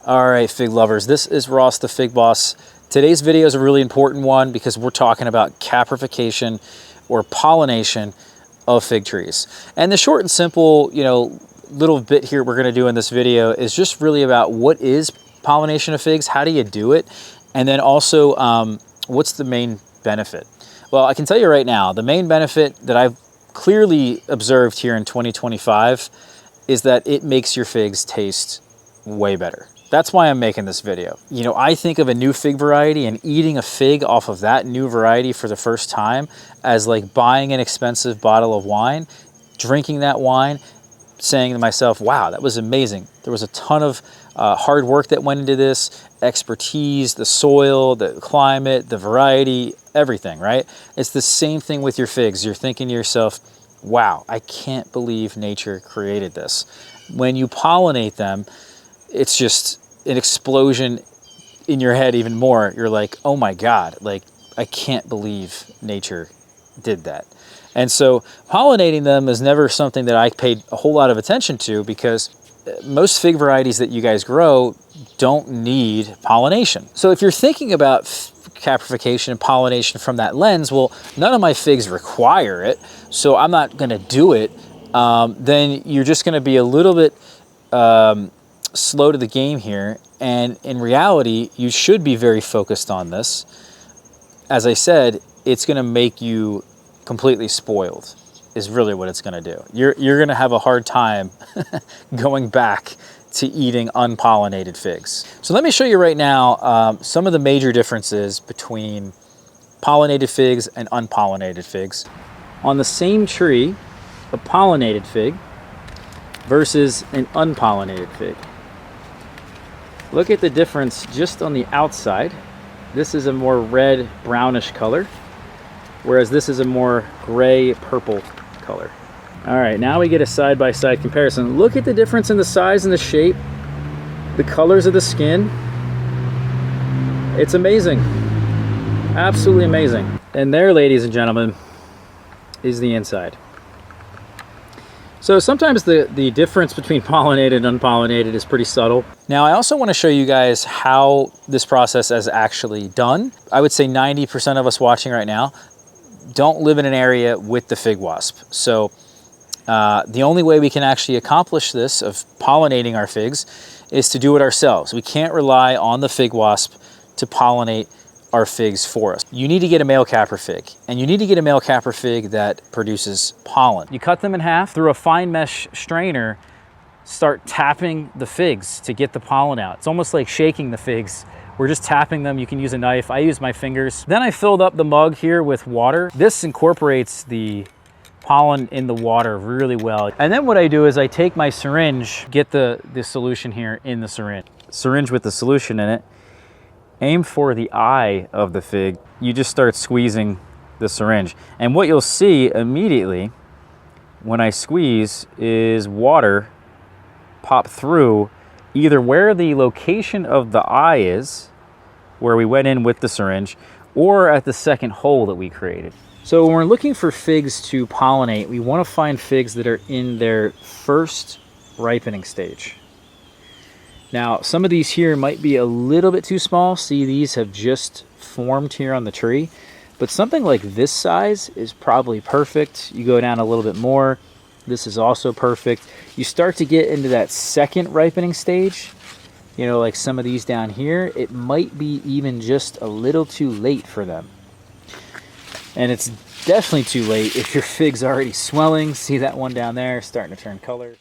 All right, fig lovers, this is Ross the Fig Boss. Today's video is a really important one because we're talking about caprification or pollination of fig trees. And the short and simple, little bit here we're going to do in this video is just really about what is pollination of figs, how do you do it, and then also what's the main benefit. Well, I can tell you right now, the main benefit that I've clearly observed here in 2025 is that it makes your figs taste way better. That's why I'm making this video. I think of a new fig variety and eating a fig off of that new variety for the first time as like buying an expensive bottle of wine, drinking that wine, saying to myself, wow, that was amazing. There was a ton of hard work that went into this, expertise, the soil, the climate, the variety, everything, right? It's the same thing with your figs. You're thinking to yourself, wow, I can't believe nature created this. When you pollinate them, it's just an explosion in your head even more. You're like, oh my God, like I can't believe nature did that. And so pollinating them is never something that I paid a whole lot of attention to because most fig varieties that you guys grow don't need pollination. So if you're thinking about caprification and pollination from that lens, well, none of my figs require it, so I'm not gonna do it, then you're just gonna be a little bit slow to the game here. And in reality, you should be very focused on this. As I said, it's gonna make you completely spoiled is really what it's gonna do. You're gonna have a hard time going back to eating unpollinated figs. So let me show you right now some of the major differences between pollinated figs and unpollinated figs. On the same tree, a pollinated fig versus an unpollinated fig. Look at the difference just on the outside. This is a more red brownish color, whereas this is a more gray purple color. All right, now we get a side-by-side comparison. Look at the difference in the size and the shape, the colors of the skin. It's amazing, absolutely amazing. And there, ladies and gentlemen, is the inside. So sometimes the difference between pollinated and unpollinated is pretty subtle. Now I also want to show you guys how this process is actually done. I would say 90% of us watching right now don't live in an area with the fig wasp. So the only way we can actually accomplish this of pollinating our figs is to do it ourselves. We can't rely on the fig wasp to pollinate our figs for us. You need to get a male caprifig, and you need to get a male caprifig that produces pollen. You cut them in half through a fine mesh strainer, start tapping the figs to get the pollen out. It's almost like shaking the figs. We're just tapping them. You can use a knife. I use my fingers. Then I filled up the mug here with water. This incorporates the pollen in the water really well. And then what I do is I take my syringe, get the solution here in the syringe with the solution in it, aim for the eye of the fig. You just start squeezing the syringe. And what you'll see immediately when I squeeze is water pop through either where the location of the eye is, where we went in with the syringe, or at the second hole that we created. So when we're looking for figs to pollinate, we want to find figs that are in their first ripening stage. Now, some of these here might be a little bit too small. See, these have just formed here on the tree, but something like this size is probably perfect. You go down a little bit more. This is also perfect. You start to get into that second ripening stage, like some of these down here, it might be even just a little too late for them. And it's definitely too late if your fig's already swelling. See that one down there starting to turn color.